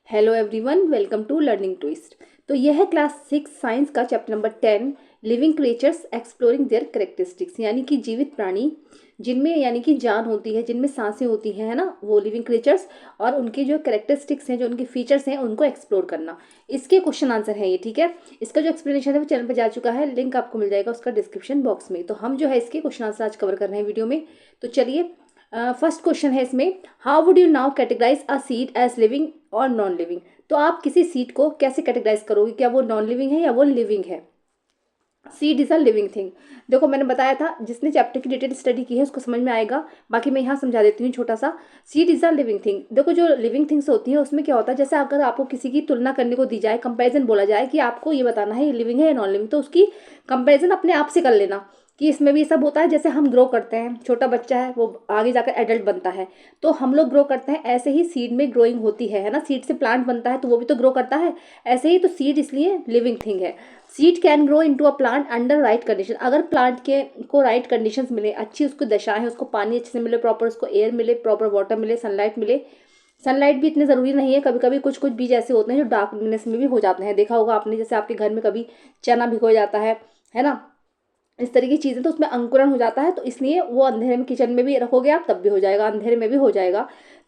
Hello everyone, welcome to learning twist. तो यह है क्लास 6 साइंस का chapter number 10 living creatures exploring their characteristics, यानी कि जीवित प्राणी जिनमें यानी कि जान होती है, जिनमें सांसें होती हैं, है ना, वो लिविंग क्रिएचर्स और उनके जो करेक्टरिस्टिक्स हैं, जो उनके फीचर्स हैं, उनको एक्सप्लोर करना। इसके क्वेश्चन आंसर है ये, ठीक है। इसका जो एक्सप्लेनेशन है वो चैनल पर जा चुका है, लिंक आपको मिल जाएगा उसका डिस्क्रिप्शन बॉक्स में। तो हम जो है इसके क्वेश्चन आंसर आज कवर कर रहे हैं वीडियो में। तो चलिए, फर्स्ट क्वेश्चन है इसमें, how would you now categorise a seed as living और नॉन लिविंग। तो आप किसी सीड को कैसे कैटेगराइज करोगे, क्या वो नॉन लिविंग है या वो लिविंग है। Seed is a living thing. देखो, मैंने बताया था, जिसने चैप्टर की डिटेल स्टडी की है उसको समझ में आएगा, बाकी मैं यहाँ समझा देती हूँ छोटा सा। Seed is a living thing. देखो, जो लिविंग थिंग्स होती हैं उसमें क्या होता है, जैसे अगर आपको किसी की तुलना करने को दी जाए, कंपैरिजन बोला जाए कि आपको ये बताना है ये लिविंग है या नॉन लिविंग, तो उसकी कंपैरिजन अपने आप से कर लेना कि इसमें भी सब होता है। जैसे हम ग्रो करते हैं, छोटा बच्चा है वो आगे जाकर एडल्ट बनता है, तो हम लोग ग्रो करते हैं, ऐसे ही सीड में ग्रोइंग होती है ना। सीड से प्लांट बनता है तो वो भी तो ग्रो करता है, ऐसे ही तो सीड इसलिए लिविंग थिंग है। Seed can grow into a plant under right condition. अगर प्लांट के को राइट कंडीशंस मिले, अच्छी उसको दशा है, उसको पानी अच्छे से मिले, प्रॉपर उसको एयर मिले, प्रॉपर वाटर मिले, सनलाइट मिले। सनलाइट भी इतनी ज़रूरी नहीं है, कभी कभी कुछ कुछ बीज ऐसे होते हैं जो डार्कनेस में भी हो जाते हैं, देखा होगा आपने, जैसे आपके घर में कभी चना भिगो जाता है ना, इस तरह की चीज़ें, तो उसमें अंकुरण हो जाता है, तो इसलिए वो अंधेरे में किचन में भी रखोगे आप तब भी हो जाएगा, अंधेरे में भी हो जाएगा।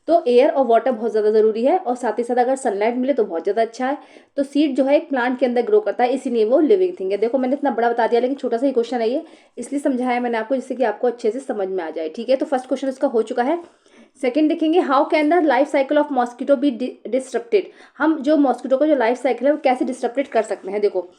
तो एयर और वाटर बहुत ज़्यादा ज़रूरी है, और साथ ही साथ अगर सनलाइट मिले तो बहुत ज़्यादा अच्छा है। तो सीड जो है एक प्लांट के अंदर ग्रो करता है, इसीलिए वो लिविंग थिंग है। देखो, मैंने इतना बड़ा बता दिया, लेकिन छोटा सा ही क्वेश्चन है ये, इसलिए समझाया मैंने आपको, जिससे कि आपको अच्छे से समझ में आ जाए, ठीक है। तो फर्स्ट क्वेश्चन इसका हो चुका है। सेकंड देखेंगे, how can the life cycle of mosquito be disrupted. हम जो मॉस्किटो का जो लाइफ साइकिल है वो कैसे डिस्टर्प्टेड कर सकते हैं। देखो,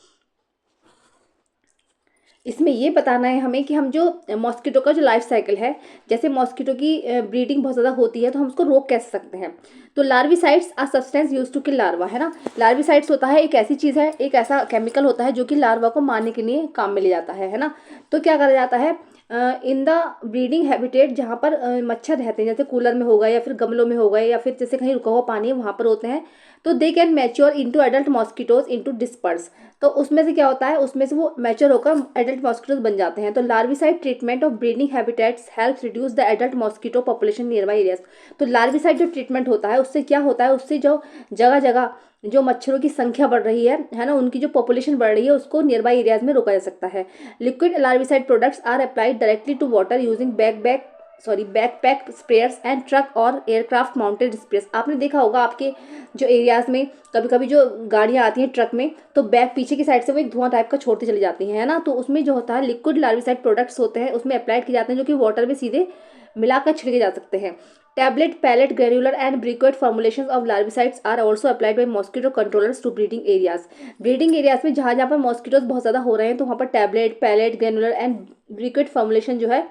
इसमें ये बताना है हमें कि हम जो मॉस्किटो का जो लाइफ साइकिल है, जैसे मॉस्किटो की ब्रीडिंग बहुत ज़्यादा होती है, तो हम उसको रोक कैसे सकते हैं। तो larvicides are substance use to kill larva, है ना। लार्विसाइड्स होता है एक ऐसी चीज़ है, एक ऐसा केमिकल होता है जो कि लार्वा को मारने के लिए काम में ले जाता है ना। तो क्या करा जाता है, इन द ब्रीडिंग हैबिटेट, जहाँ पर मच्छर रहते हैं, जैसे कूलर में हो गए या फिर गमलों में हो गए या फिर जैसे कहीं रुका हुआ पानी है वहाँ पर होते हैं, तो they can mature into adult mosquitoes into disperse. तो उसमें से क्या होता है, उसमें से वो मैच्योर होकर एडल्ट मॉस्किटोज बन जाते हैं। तो larvicide treatment of breeding habitats help reduce the adult mosquito population near by areas. तो लार्विसाइड जो ट्रीटमेंट होता है उससे क्या होता है, उससे जो जगह जगह जो मच्छरों की संख्या बढ़ रही है ना, उनकी जो पॉपुलेशन बढ़ रही है उसको नियर बाई एरियाज में रोका जा सकता है। Liquid larvicide products are applied directly to water using backpack sprayers and truck और एयरक्राफ्ट माउंटेड स्प्रेयर्स। आपने देखा होगा आपके जो एरियाज में कभी कभी जो गाड़ियाँ आती हैं ट्रक में, तो बैक पीछे की साइड से वो एक धुआं टाइप का छोड़ती चली जाती हैं, है ना। तो उसमें जो होता है लिक्विड लार्विसाइड प्रोडक्ट्स होते हैं, उसमें अप्लाइड किए जाते हैं, जो कि वाटर में सीधे मिलाकर छिड़के जा सकते हैं। Tablet, pellet, granular and briquette formulations of larvicides are also applied by mosquito controllers to breeding areas. Breeding areas में जहाँ जहाँ पर मॉस्किटोज बहुत ज़्यादा हो रहे हैं, तो वहाँ पर tablet, pellet, granular and briquette formulation जो है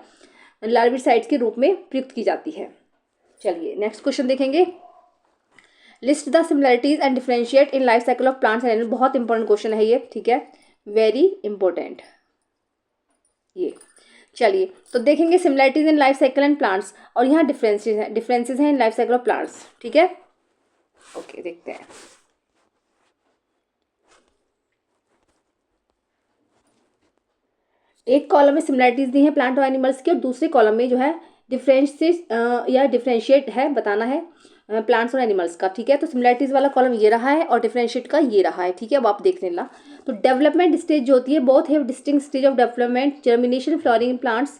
लार्विसाइड्स के रूप में प्रयुक्त की जाती है। चलिए नेक्स्ट क्वेश्चन देखेंगे, list the similarities and differentiate in life cycle of plants and animal. बहुत इंपॉर्टेंट क्वेश्चन है ये, ठीक है, वेरी इंपॉर्टेंट ये। चलिए तो देखेंगे similarities in life cycle and plants, और यहाँ डिफरेंसेस हैं in life cycle of plants, ठीक है। ओके, देखते हैं। एक कॉलम में सिमिलरिटीज दी हैं प्लांट और एनिमल्स की, और दूसरे कॉलम में जो है डिफरेंशिएट या डिफरेंशिएट है, बताना है प्लांट्स और एनिमल्स का, ठीक है। तो सिमिलरिटीज वाला कॉलम ये रहा है और डिफरेंशिएट का ये रहा है, ठीक है। अब आप देख लेना। तो डेवलपमेंट स्टेज जो होती है, both have distinct stage of development, germination, flooring in plants,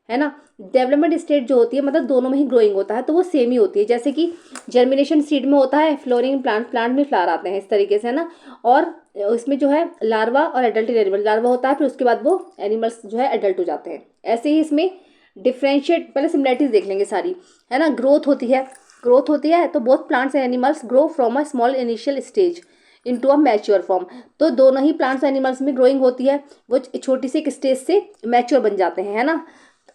है ना। डेवलपमेंट स्टेज जो होती है मतलब दोनों में ही ग्रोइंग होता है, तो वो सेम ही होती है। जैसे कि जर्मिनेशन सीड में होता है, फ्लोरिंग प्लांट में फ्लावर आते हैं, इस तरीके से, है ना। और इसमें जो है लार्वा और एडल्ट एनिमल, लार्वा होता है फिर उसके बाद वो एनिमल्स जो है एडल्ट हो जाते हैं। ऐसे ही इसमें डिफरेंशिएट, पहले सिमिलरिटीज देख लेंगे सारी, है ना। ग्रोथ होती है तो both plants and animals grow from a small initial stage into a mature form. तो दोनों ही प्लांट्स एनिमल्स में ग्रोइंग होती है, वो छोटी सी एक स्टेज से मैच्योर बन जाते हैं, है ना।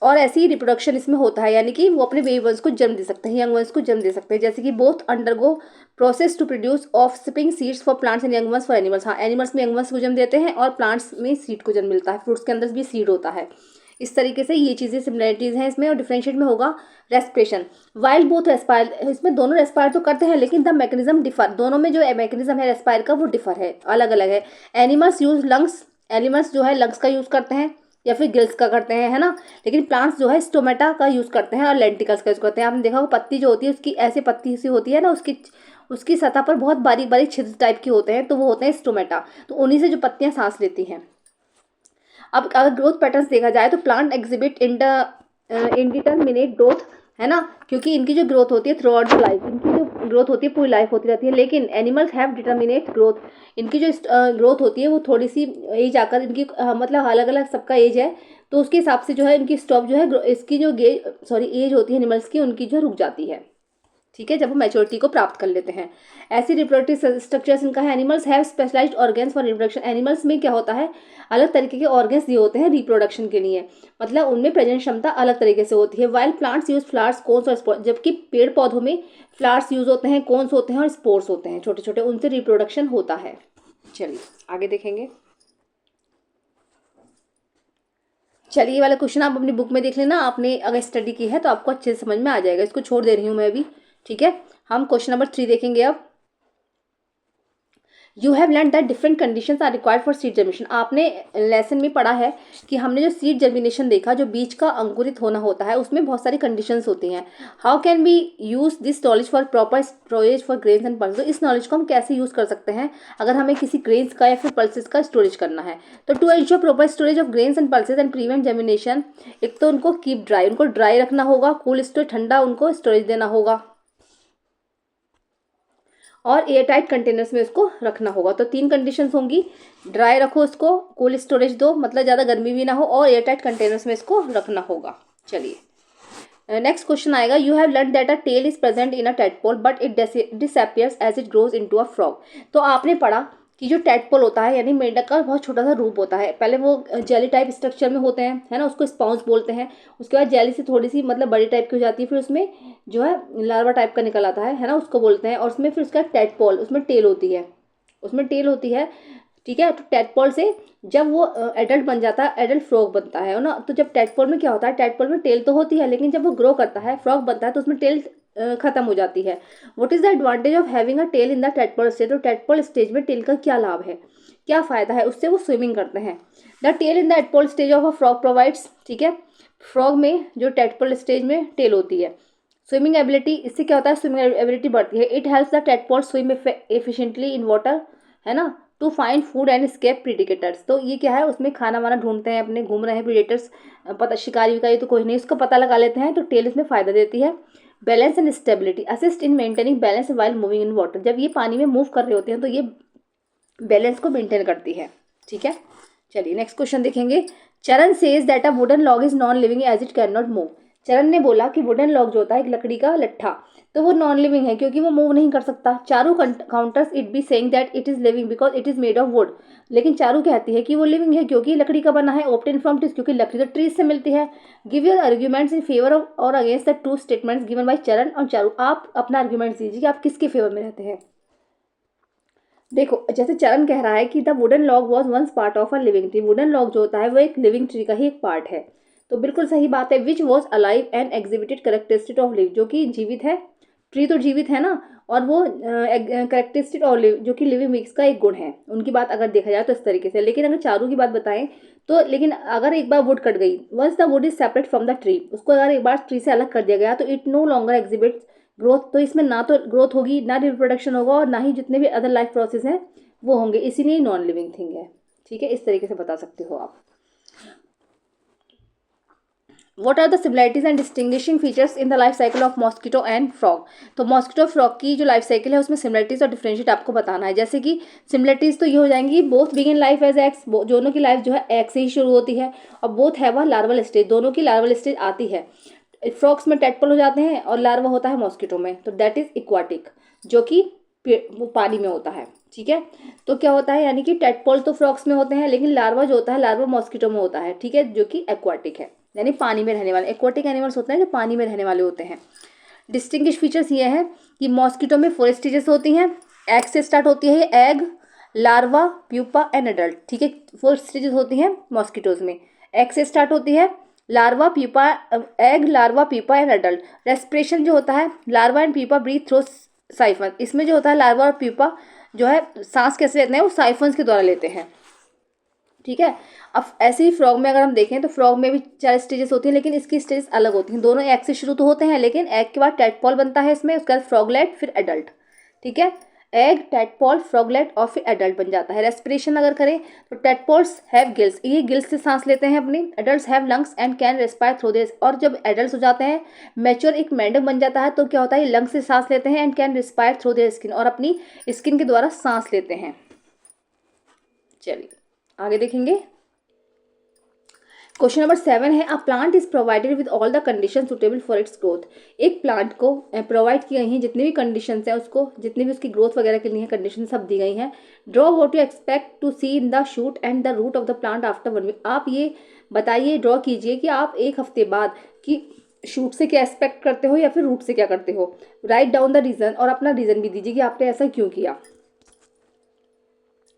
और ऐसे ही रिप्रोडक्शन इसमें होता है, यानी कि वो अपने बेबी वंस को जन्म दे सकते हैं, यंग वंस को जन्म दे सकते हैं। जैसे कि both undergo process to produce offspring seeds for plants and young ones for animals. हाँ, एनिमल्स में यंग वंस को जन्म देते हैं और प्लांट्स में सीड को जन्म मिलता है, फ्रूट्स के अंदर भी सीड होता है। इस तरीके से ये चीज़ें सिमिलरिटीज़ हैं इसमें। और डिफरेंशिएट में होगा रेस्पिरेशन, वाइल बोथ रेस्पायर, इसमें दोनों रेस्पायर तो करते हैं लेकिन द मैकेनिज्म डिफर, दोनों में जो मैकेनिज्म है रेस्पायर का वो डिफर है, अलग अलग है। एनिमल्स यूज लंग्स, एनिमल्स जो है लंग्स का यूज़ करते हैं, या फिर गिल्स का करते हैं, है ना। लेकिन प्लांट्स जो है स्टोमेटा का यूज़ करते हैं और लेंटिकल्स का यूज़ करते हैं। आपने देखा वो पत्ती जो होती है उसकी ऐसे पत्ती सी होती है ना, उसकी उसकी सतह पर बहुत बारीक बारीक छिद्र टाइप के होते हैं, तो वो होते हैं स्टोमेटा। तो उन्हीं से जो पत्तियां सांस लेती हैं। अब अगर ग्रोथ पैटर्न्स देखा जाए तो प्लांट एग्जिबिट इंडिटरमिनेट ग्रोथ, है ना, क्योंकि इनकी जो ग्रोथ होती है थ्रू आउट द लाइफ, इनकी जो ग्रोथ होती है पूरी लाइफ होती रहती है। लेकिन एनिमल्स हैव डिटरमिनेट ग्रोथ, इनकी जो ग्रोथ होती है वो थोड़ी सी एज आकर इनकी मतलब अलग अलग सबका एज है, तो उसके हिसाब से जो है इनकी स्टॉप जो है इसकी जो एज होती है एनिमल्स की, उनकी जो रुक जाती है। ठीक है, जब वो मैच्योरिटी को प्राप्त कर लेते हैं। ऐसी रिप्रोडक्टिव स्ट्रक्चर्स इनका है। Animals have specialised organs for reproduction, animals में क्या होता है अलग तरीके के ऑर्गन्स दिए होते हैं रिप्रोडक्शन के लिए, मतलब उनमें प्रजनन क्षमता अलग तरीके से होती है। While plants use flowers cones और स्पोर्स, जबकि पेड़ पौधों में फ्लावर्स यूज होते हैं, कोन्स होते हैं और स्पोर्स होते हैं छोटे छोटे, उनसे रिप्रोडक्शन होता है। चलिए आगे देखेंगे। चलिए ये वाला क्वेश्चन आप अपनी बुक में देख लेना, आपने अगर स्टडी की है तो आपको अच्छे से समझ में आ जाएगा। इसको छोड़ दे रही हूँ मैं अभी। ठीक है, हम क्वेश्चन नंबर 3 देखेंगे अब। You have learn that different conditions are required for seed germination. आपने लेसन में पढ़ा है कि हमने जो सीड जर्मिनेशन देखा, जो बीज का अंकुरित होना होता है, उसमें बहुत सारी कंडीशंस होती हैं। How can be use this knowledge for proper storage for grains and pulses. तो इस नॉलेज को हम कैसे यूज़ कर सकते हैं अगर हमें किसी ग्रेन्स का या फिर पल्सेस का स्टोरेज करना है। तो to ensure proper storage of grains and pulses and prevent germination, एक तो उनको कीप ड्राई, उनको ड्राई रखना होगा, कूल स्टोरेज ठंडा उनको स्टोरेज देना होगा, और एयर टाइट कंटेनर्स में उसको रखना होगा। तो 3 कंडीशंस होंगी, ड्राई रखो उसको, कूल स्टोरेज दो मतलब ज़्यादा गर्मी भी ना हो, और एयर टाइट कंटेनर्स में इसको रखना होगा। चलिए नेक्स्ट क्वेश्चन आएगा। You have learn that a tail is present in a tadpole but it disappears as it grows into a frog. तो आपने पढ़ा कि जो टेडपोल होता है यानी मेंढक का बहुत छोटा सा रूप होता है, पहले वो जेली टाइप स्ट्रक्चर में होते हैं, है ना, उसको स्पॉन्ज बोलते हैं। उसके बाद जेली से थोड़ी सी मतलब बड़ी टाइप की हो जाती है, फिर उसमें जो है लार्वा टाइप का निकल आता है ना, उसको बोलते हैं। और उसमें फिर उसका टेडपोल, उसमें टेल होती है, उसमें टेल होती है। ठीक है, तो टेडपोल से जब वो एडल्ट बन जाता है, एडल्ट फ्रॉग बनता है ना। तो जब टेडपोल में क्या होता है, टेडपोल में टेल तो होती है, लेकिन जब वो ग्रो करता है फ्रॉग बनता है तो उसमें टेल खत्म हो जाती है। What is the advantage of having a tail in the tadpole stage. तो टेडपोल स्टेज में टेल का क्या लाभ है, क्या फायदा है, उससे वो स्विमिंग करते हैं। The tail in the tadpole stage of a frog provides, ठीक है, फ्रॉग में जो टेडपोल स्टेज में टेल होती है, स्विमिंग एबिलिटी, इससे क्या होता है स्विमिंग एबिलिटी बढ़ती है। It helps the tadpole swim efficiently in water, है ना, to find food and escape predators. तो ये क्या है, उसमें खाना वाना ढूंढते हैं, अपने घूम रहे हैं प्रीडेटर्स, पता शिकारी विकारी तो कोई नहीं, उसका पता लगा लेते हैं, तो टेल इसमें फायदा देती है। Balance and stability, assist in maintaining balance while moving in water. जब ये पानी में मूव कर रहे होते हैं तो ये बैलेंस को मेंटेन करती है। ठीक है, चलिए नेक्स्ट क्वेश्चन देखेंगे। Charan says that a wooden log is non living as it can not move. Charan ने बोला कि वुडन लॉग जो होता है एक लकड़ी का लट्ठा, तो वो नॉन लिविंग है क्योंकि वो मूव नहीं कर सकता। Charu counters it be saying that it is living because it is made of would. लेकिन चारू कहती है कि वो लिविंग है क्योंकि लकड़ी का बना है। ऑब्टेन फ्रॉम ट्रीज, क्योंकि लकड़ी तो ट्रीज से मिलती है। Give your arguments in favour of और against the two statements given by Charan और चारू। आप अपना आर्ग्यूमेंट दीजिए कि आप किसके फेवर में रहते हैं। देखो जैसे चरण कह रहा है कि the wooden log was once part of a living tree. Wooden log जो होता है वो एक लिविंग ट्री का ही एक पार्ट है, तो बिल्कुल सही बात है। Which was alive and exhibited characteristic of live, जो कि जीवित है, ट्री तो जीवित है ना, और वो करेक्टरिस्टिक ऑफ लिव जो कि लिविंग बींग्स का एक गुण है। उनकी बात अगर देखा जाए तो इस तरीके से। लेकिन अगर चारू की बात बताएं तो, लेकिन अगर एक बार वुड कट गई, once the wood is separate from the tree, उसको अगर एक बार ट्री से अलग कर दिया गया तो it no longer exhibit growth. तो इसमें ना तो ग्रोथ होगी, ना रिप्रोडक्शन होगा, और ना ही जितने भी अदर लाइफ प्रोसेस हैं वो होंगे, इसीलिए नॉन लिविंग थिंग है। ठीक है, इस तरीके से बता सकते हो आप। What are the similarities and distinguishing features in the life cycle of mosquito and frog? तो मॉस्किटो फ्रॉग की जो लाइफ साइकिल है उसमें सिमिलरिटीज और डिफरेंशिएट आपको बताना है। जैसे कि सिमिलरिटीज तो ये हो जाएंगी, both begin life as eggs, दोनों की लाइफ जो है एग से ही शुरू होती है, और बोथ है वह लार्वल स्टेज, दोनों की लार्वल स्टेज आती है। फ्रॉग्स में टेडपोल हो जाते हैं और लार्वा होता है मॉस्किटो में, तो दैट इज इक्वाटिक, जो कि वो पानी में होता है। ठीक है, तो क्या होता है, यानी कि टेडपोल तो फ्रॉग्स में होते हैं, लेकिन लार्वा जो होता है लार्वा मॉस्किटो में होता है। ठीक है, जो कि एक्वाटिक है, यानी पानी में रहने वाले एक्वाटिक एनिमल्स होते हैं जो पानी में रहने वाले होते हैं। डिस्टिंग्विश फीचर्स ये हैं कि मॉस्किटो में 4 स्टेजेस होती हैं। एग से स्टार्ट होती है, egg, larva, pupa and adult. ठीक है, 4 स्टेजेस होती हैं मॉस्किटोज में। एग से स्टार्ट होती है, larva, pupa, egg, larva, pupa and adult. Respiration जो होता है, larva and pupa breathe through siphon. इसमें जो होता है लार्वा और प्यूपा जो है सांस कैसे लेते हैं, वो साइफन्स के द्वारा लेते हैं। ठीक है। अब ऐसे ही फ्रॉग में अगर हम देखें तो फ्रॉग में भी 4 स्टेजेस होती हैं, लेकिन इसकी स्टेजेस अलग होती हैं। दोनों एग से शुरू तो होते हैं, लेकिन एग के बाद टैडपॉल बनता है इसमें, उसके बाद फ्रॉगलेट, फिर एडल्ट। ठीक है, एग, टैडपॉल, फ्रॉगलेट और फिर एडल्ट बन जाता है। रेस्पिरेशन अगर करें तो टैडपॉल्स हैव गिल्स, ये गिल्स से सांस लेते हैं अपनी। Adults have lungs and can respire through this, और जब एडल्ट हो जाते हैं, मैच्योर एक मेंढक बन जाता है, तो क्या होता है, लंग्स से सांस लेते हैं and can respire through their skin, और अपनी स्किन के द्वारा सांस लेते हैं। चलिए आगे देखेंगे। क्वेश्चन नंबर 7 है, a plant is provided with all the condition suitable for its growth. एक प्लांट को प्रोवाइड की गई हैं जितनी भी कंडीशंस हैं, उसको जितनी भी उसकी ग्रोथ वगैरह के लिए कंडीशन सब दी गई हैं। Draw what you expect to see in the shoot and the root of the plant after 1 week. आप ये बताइए, ड्रॉ कीजिए कि आप एक हफ्ते बाद कि शूट से क्या एक्सपेक्ट करते हो या फिर रूट से क्या करते हो। राइट डाउन द रीज़न, और अपना रीज़न भी दीजिए कि आपने ऐसा क्यों किया।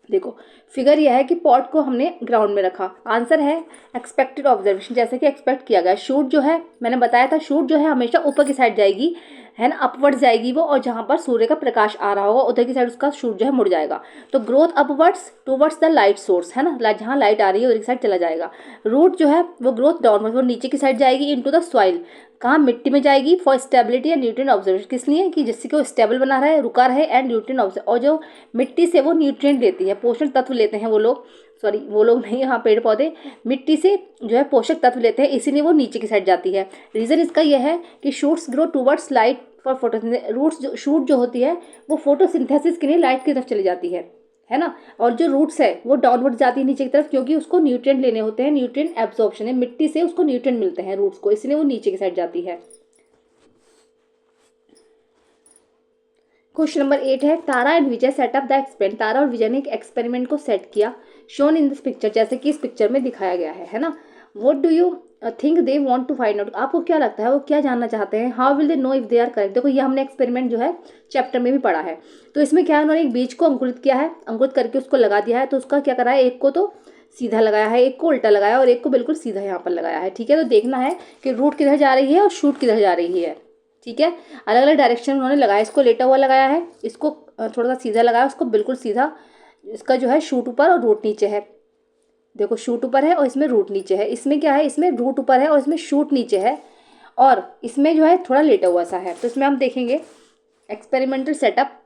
देखो फिगर यह है कि पॉट को हमने ग्राउंड में रखा। आंसर है एक्सपेक्टेड ऑब्जर्वेशन, जैसे कि एक्सपेक्ट किया गया। शूट जो है मैंने बताया था, शूट जो है हमेशा ऊपर की साइड जाएगी, है ना, अपवर्ड जाएगी वो, और जहाँ पर सूर्य का प्रकाश आ रहा होगा उधर की साइड उसका शूट जो है मुड़ जाएगा। तो growth upwards towards the light source, है ना, जहाँ लाइट आ रही है उधर की साइड चला जाएगा। रूट जो है वो ग्रोथ डाउनवर्ड, वो नीचे की साइड जाएगी इनटू द सॉइल, कहाँ, मिट्टी में जाएगी, for stability and nutrient observation, किस लिए, कि जिससे कि वो स्टेबल बना रहे, रुका रहे, एंड न्यूट्रिएंट ऑब्जर्व, और जो मिट्टी से वो न्यूट्रिएंट लेती है, पोषण तत्व लेते हैं वो लोग, सॉरी वो लोग नहीं, हाँ पेड़ पौधे मिट्टी से जो है पोषक तत्व लेते हैं, इसीलिए वो नीचे की साइड जाती है। रीज़न इसका यह है कि shoots grow towards light for photosynthesis, roots जो शूट जो होती है वो फोटोसिंथेसिस के लिए लाइट की तरफ चली जाती है ना, और जो रूट्स है वो डाउनवर्ड जाती है नीचे की तरफ, क्योंकि उसको न्यूट्रिएंट लेने होते हैं, न्यूट्रिएंट एब्जॉर्प्शन है, मिट्टी से उसको न्यूट्रिएंट मिलते हैं रूट्स को, इसलिए वो नीचे की साइड जाती है। क्वेश्चन नंबर 8 है, Tara and Vijay set up the experiment. Tara और विजय ने एक एक्सपेरिमेंट को सेट किया, शोन इन दिस पिक्चर, जैसे कि इस पिक्चर में दिखाया गया है ना। What do you think they want to find out, आपको क्या लगता है वो क्या जानना चाहते हैं। How will they know if they are correct. देखो ये हमने एक्सपेरिमेंट जो है चैप्टर में भी पढ़ा है। तो इसमें क्या है, उन्होंने एक बीज को अंकुरित किया है, अंकुरित करके उसको लगा दिया है। तो उसका क्या करा है, एक को तो सीधा लगाया है, एक को उल्टा लगाया और एक को बिल्कुल सीधा यहाँ पर लगाया है। ठीक है, तो देखना है कि रूट किधर जा रही है और शूट किधर जा रही है। ठीक है, अलग अलग डायरेक्शन में उन्होंने लगाया, इसको लेटा हुआ लगाया है, इसको थोड़ा सा सीधा लगाया, उसको बिल्कुल सीधा। इसका जो है शूट ऊपर और रूट नीचे है। देखो शूट ऊपर है और इसमें रूट नीचे है। इसमें क्या है, इसमें रूट ऊपर है और इसमें शूट नीचे है, और इसमें जो है थोड़ा लेटा हुआ सा है। तो इसमें हम देखेंगे experimental setup.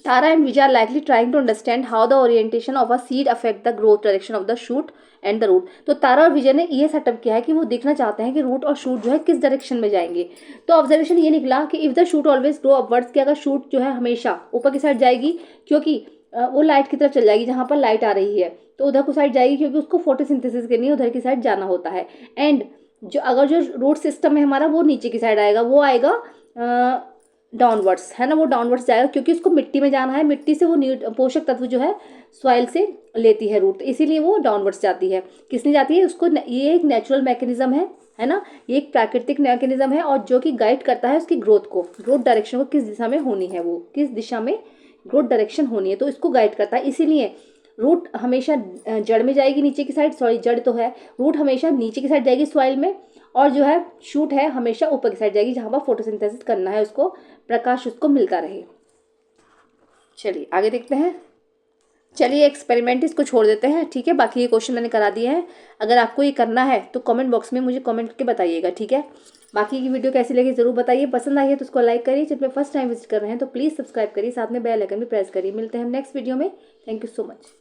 Tara and Vijay are likely trying to understand how the orientation of a seed affect the growth direction of the shoot and the root। तो तारा और विजय ने ये सेटअप किया है कि वो देखना चाहते हैं कि रूट और शूट जो है किस डायरेक्शन में जाएंगे। तो ऑब्जर्वेशन ये निकला कि if the shoot always grow upwards, कि अगर शूट जो है हमेशा ऊपर की साइड जाएगी, क्योंकि वो लाइट की तरफ चल जाएगी, जहाँ पर लाइट आ रही है तो उधर को साइड जाएगी, क्योंकि उसको फोटोसिंथेसिस के लिए उधर की साइड जाना होता है। एंड जो अगर जो रूट सिस्टम है हमारा वो नीचे की साइड आएगा, वो आएगा डाउनवर्ड्स, है ना, वो डाउनवर्ड्स जाएगा, क्योंकि उसको मिट्टी में जाना है, मिट्टी से वो पोषक तत्व जो है सॉइल से लेती है रूट, इसीलिए वो डाउनवर्ड्स जाती है। किसने जाती है उसको, ये एक नेचुरल मैकेनिज्म है ना, ये एक प्राकृतिक मैकेनिज्म है, और जो कि गाइड करता है उसकी ग्रोथ को, ग्रोथ डायरेक्शन को किस दिशा में होनी है, वो किस दिशा में ग्रोथ डायरेक्शन होनी है, तो इसको गाइड करता है। इसीलिए रूट हमेशा जड़ में जाएगी नीचे की साइड, सॉरी जड़ तो है, रूट हमेशा नीचे की साइड जाएगी सॉइल में, और जो है शूट है हमेशा ऊपर की साइड जाएगी, जहाँ पर फोटोसिंथेसिस करना है उसको, प्रकाश उसको मिलता रहे। चलिए आगे देखते हैं। चलिए एक्सपेरिमेंट इसको छोड़ देते हैं, ठीक है, बाकी ये क्वेश्चन मैंने करा दिए हैं। अगर आपको ये करना है तो कमेंट बॉक्स में मुझे कमेंट करके बताइएगा, ठीक है। बाकी की वीडियो कैसी लगी ज़रूर बताइए, पसंद आई है तो उसको लाइक करिए, जब मैं फर्स्ट टाइम विजिट कर रहे हैं तो प्लीज़ सब्सक्राइब करिए, साथ में बेल आइकन भी प्रेस करिए। मिलते हैं हम नेक्स्ट वीडियो में। Thank you so much.